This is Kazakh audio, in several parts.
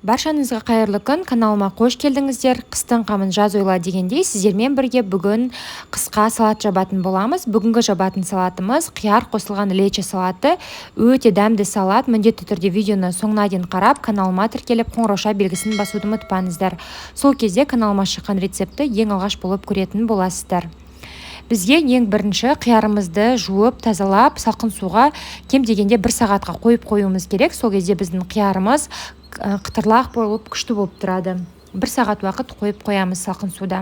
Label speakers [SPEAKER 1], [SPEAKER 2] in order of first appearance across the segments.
[SPEAKER 1] Баршаңызға қайырлы күн, каналыма қош келдіңіздер. Қыстың қамын жаз ойла дегендей, сіздермен бірге бүгін қысқа салат жабатын боламыз. Бүгінгі жабатын салатымыз қияр қосылған лечо салаты. Өте дәмді салат. Міндетті түрде видеоны соңына дейін қарап, каналыма тіркеліп, қоңырауша белгісін басуды ұмытпаңыздар. Сол кезде каналыма шыққан рецепті ең алғаш болып көретін боласыздар. Бізге ең бірінші қиярымызды жуып, тазалап, салқын суға кем дегенде 1 сағатқа қоюымыз керек. Сол кезде біздің қиярымыз қытырлақ болып, күшті болып тұрады. 1 сағат уақыт қоямыз салқын суда.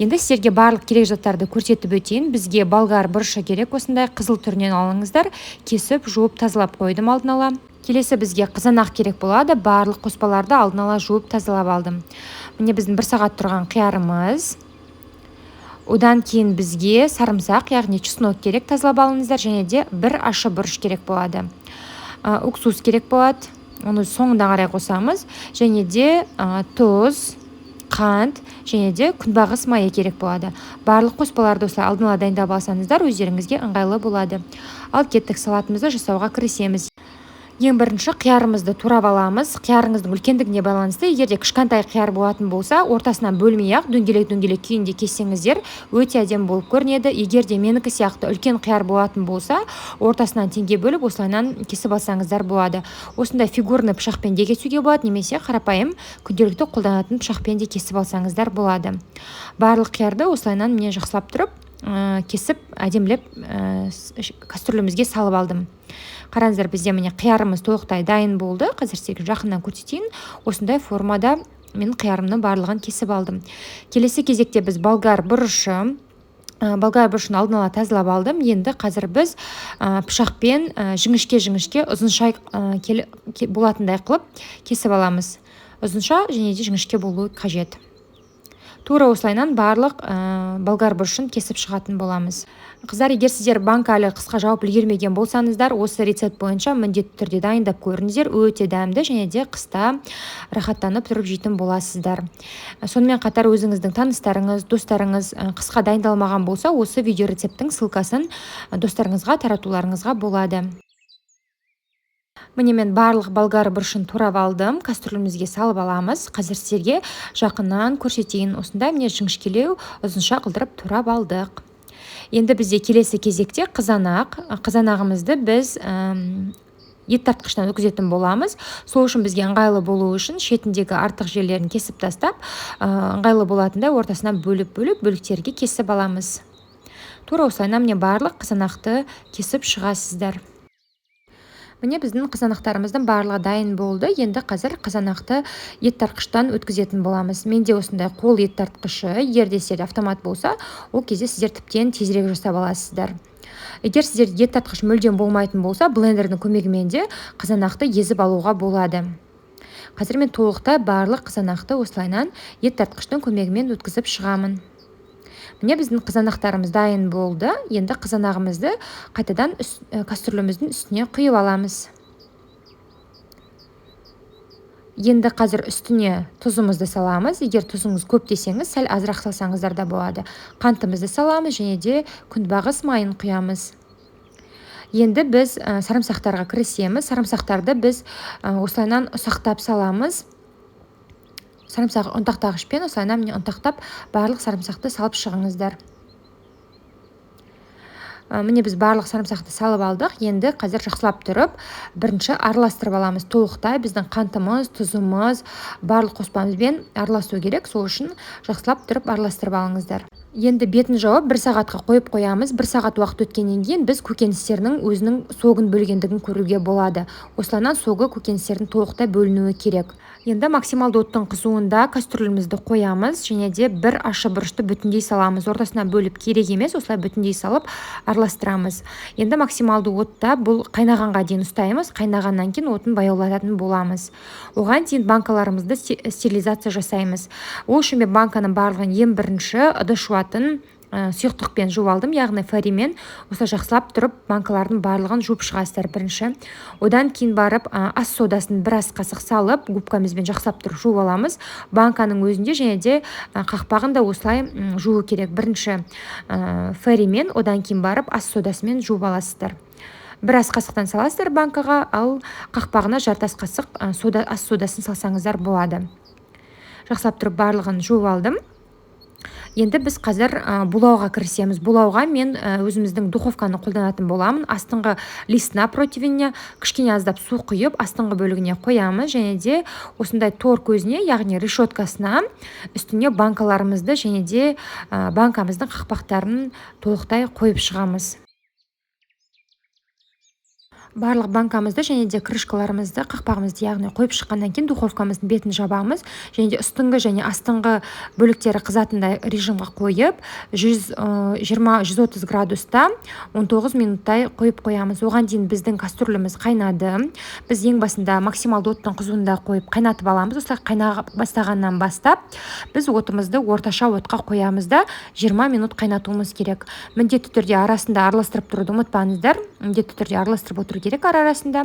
[SPEAKER 1] Енді сіздерге барлық керек заттарды көрсетіп өтейін. Бізге болгар бұрышы керек, осындай қызыл түрінен алыңыздар. Кесіп, жуып, тазалап қойдым алдын ала. Келесі бізге қызанақ керек болады. Барлық қоспаларды алдын ала жуып, тазалап алдым. Міне біздің 1 сағат тұрған қиярымыз. Одан кейін бізге сарымсақ, яғни чеснок керек, тазалап алыңыздар, және де 1 ащы бұрыш керек болады. Уксус керек болады, оны соңында қарай қосамыз, және де тұз, қант, және де күнбағыс майы керек болады. Барлық қоспаларды осылай алдын ала дайындап алсаңыздар, өздеріңізге ыңғайлы болады. Ал кеттік, салатымызды жасауға кірісеміз. Ең бірінші қиярымызды турап аламыз. Қиярыңыздың үлкендігіне байланысты, егер де кішкентай қияр болатын болса, ортасынан бөлмей-ақ дөңгелек күйінде кессеңіздер, өте әдемі болып көрінеді. Егер де менікі сияқты үлкен қияр болатын болса, ортасынан теңге бөліп, осылайынан кесіп алсаңыздар болады. Осындай фигурный пышақпен де кесуге болады, немесе қарапайым күнделікті қолданатын пышақпен де кесіп алсаңыздар болады. Барлық қиярды осылайынан мен жақсылап тұрып, кесіп, әдемілеп кастрюлемізге салып алдым. Қараңыздар, бізде міне қиярымыз толықтай дайын болды. Қазір сізге жақыннан көрсетейін. Осындай формада мен қиярымның барлығын кесіп алдым. Келесі кезекте біз болгар бұрышын алдын ала тазалап алдым. Енді қазір біз пышақпен жіңішке ұзынша болатындай қылып кесіп аламыз. Ұзынша және де жіңішке болуы қажет. Тура осылайынан барлық болгар бұрышын кесіп шығатын боламыз. Қыздар, егер сіздер банка әлі қысқа жауып үлгермеген болсаңыздар, осы рецепт бойынша міндетті түрде дайындап көріңіздер. Өте дәмді және де қыста рахаттанып тұрып жейтін боласыздар. Сонымен қатар өзіңіздің таныстарыңыз, достарыңыз қысқа дайындалмаған болса, осы видео рецепттің ссылкасын достарыңызға таратуларыңызға болады. Міне мен барлық болгар бұрышын турап алдым, кастрюлемізге салып аламыз. Қазір сіздерге жақыннан көрсетейін. Осындай міне жіңішкелеу, ұзынша қылдырып турап алдық. Енді бізде келесі кезекте қызанағымызды біз ет тартқыштан өткізетін боламыз. Сол үшін бізге ыңғайлы болу үшін шетіндегі артық жерлерін кесіп тастап, ыңғайлы болатындай ортасынан бөліктерге кесіп аламыз. Тура осылайынан міне барлық қызанақты кесіп шығасыздар. Міне біздің қызанақтарымыздың барлығы дайын болды. Енді қазір қызанақты ет тартқыштан өткізетін боламыз. Менде осындай қол ет тартқышы, егер де сіздерде автомат болса, ол кезде сіздер тіптен тезірек жасап аласыздар. Егер сіздерде ет тартқыш мүлдем болмайтын болса, блендердің көмегімен де қызанақты езіп алуға болады. Қазір мен толықтай барлық қызанақты осылайынан ет тартқыштың көмегімен өткізіп шығамын. Міне біздің қызанақтарымыз дайын болды. Енді қызанағымызды қайтадан кастрюлеміздің үстіне құйып аламыз. Енді қазір үстіне тұзымызды саламыз. Егер тұзыңыз көп десеңіз, сәл азырақ салсаңыздар да болады. Қантымызды саламыз және де күнбағыс майын құямыз. Енді біз сарымсақтарға кірісеміз. Сарымсақтарды біз осылайынан ұсақтап саламыз. Сарымсақ ұнтақтағышпен осылайынан міне ұнтақтап барлық сарымсақты салып шығыңыздар. Міне біз барлық сарымсақты салып алдық. Енді қазір жақсылап тұрып, бірінші араластырып аламыз. Толықтай біздің қантымыз, тұзымыз, барлық қоспамызбен араласу керек. Сол үшін жақсылап тұрып араластырып алыңыздар. Енді бетін жауып 1 сағатқа қойып қоямыз. 1 сағат уақыт өткеннен кейін біз көкөністердің өзінің согын бөлгендігін көруге болады. Осылайынан согы көкөністердің толықтай бөлінуі керек. Енді максималды оттың қызуында кастрюлемізді қоямыз және де 1 ащы бұрышты бүтіндей саламыз. Ортасынан бөліп керек емес, осылай бүтіндей салып араластырамыз. Енді максималды отта бұл қайнағанға дейін ұстаймыз. Қайнағаннан кейін отын баяулататын боламыз. Оған дейін банкаларымызды стерилизация жасаймыз. Ол үшін мен банканың барлығын ең бірінші ыдыс жуатын сұйықтықпен жуып алдым, яғни фаримен. Осылай жақсылап тұрып банкалардың барлығын жуып шығасыздар бірінші. Одан кейін барып ас содасын 1 ас қасық салып, губкамызбен жақсылап тұрып жуып аламыз. Банканың өзінде және де қақпағын да осылай жуу керек. Бірінші фаримен, одан кейін барып ас содасымен жуып аласыздар. бір ас қасықтан саласыздар банкаға, ал қақпағына жарты ас қасық ас содасын салсаңыздар болады. Жақсылап тұрып барлығын жуып алдым. Енді біз қазір булауға кірісеміз. Булауға мен өзіміздің духовканы қолданатын боламын. Астыңғы листына противеніне кішкене аздап су құйып, астыңғы бөлігіне қоямыз, және де осындай тор көзіне, яғни решеткасына үстіне банкаларымызды және де банкамыздың қақпақтарын толықтай қойып шығамыз. Барлық банкамызды және де крышкаларымызды, қақпағымызды яғни қойып шыққаннан кейін духовкамыздың бетін жабамыз, және де үстіңгі және астыңғы бөліктері қызатындай режимға қойып 120-130 градуста 19 минуттай қойып қоямыз. Оған дейін біздің кастрюлеміз қайнады. Біз ең басында максималды оттың қызуында қойып қайнатып аламыз. Осылай қайнай бастағаннан бастап біз отымызды орташа отқа қоямыз да 20 минут қайнатуымыз керек. Міндетті түрде арасында араластырып тұруды ұмытпаңыздар. Міндетті түрде араластырып отыру керек арасында.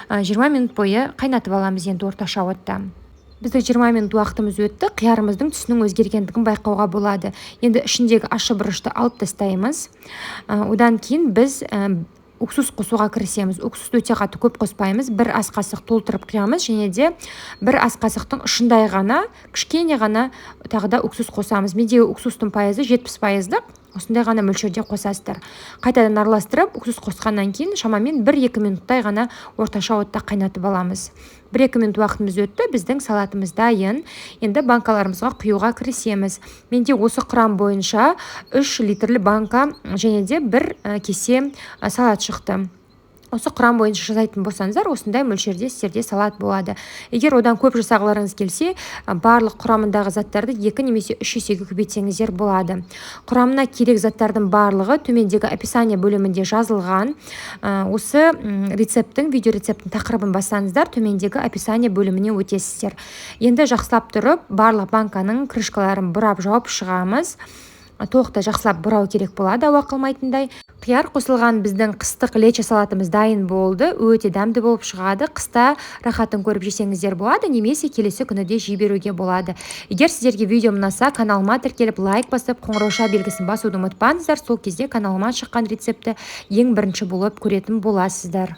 [SPEAKER 1] 20 минут бойы қайнатып аламыз енді орташа отта. Біздің 20 минут уақытымыз өтті. Қиярымыздың түсінің өзгергендігін байқауға болады. Енді ішіндегі ащы бұрышты алып тастаймыз. Одан кейін біз уксус қосуға кірісеміз. Уксусты өте қатты көп қоспаймыз. Бір ас қасық толтырып құямыз, және де бір ас қасықтың ұшындай ғана, кішкене ғана тағы да уксус қосамыз. Менде уксустың пайызы 70%. Осындай ғана мөлшерде қосасыздар. Қайтадан араластырып, уксус қосқаннан кейін шамамен 1-2 минуттай ғана орташа отта қайнатып аламыз. 1-2 минут уақытымыз өтті, біздің салатымыз дайын. Енді банкаларымызға құюға кірісеміз. Менде осы құрам бойынша 3 литрлі банка және де 1 кесе салат шықты. Осы құрам бойынша жасайтын болсаңыздар, осындай мөлшерде сіздерде салат болады. Егер одан көп жасағыларыңыз келсе, барлық құрамындағы заттарды 2 немесе 3 есеге көбейтсеңіздер болады. Құрамына керек заттардың барлығы төмендегі описание бөлімінде жазылған. Осы рецепттің, видео рецепттің тақырыбын бассаңыздар, төмендегі описание бөліміне өтесіздер. Енді жақсылап тұрып, барлық банканың крышкаларын бұрап жауып шығамыз. Толықтай жақсылап бұрау керек болады, ауа қылмайтындай. Қияр қосылған біздің қыстық лечо салатымыз дайын болды. Өте дәмді болып шығады. Қыста рахатын көріп жесеңіздер болады, немесе келесі күні де жей беруге болады. Егер сіздерге видео ұнаса, каналыма тіркеліп лайк басып, қоңырауша белгісін басуды ұмытпаңыздар. Сол кезде каналыма шыққан рецепті ең бірінші болып көретін боласыздар.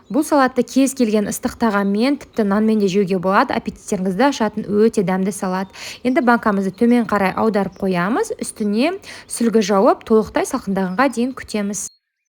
[SPEAKER 1] Бұл салатты кез келген ыстық тағаммен, тіпті нанмен де жеуге болады. Аппетиттеріңізді ашатын өте дәмді салат. Енді банкамызды төмен қарай аударып қоямыз. Үстіне сүлгі жауып, толықтай салқындағанға дейін күтеміз.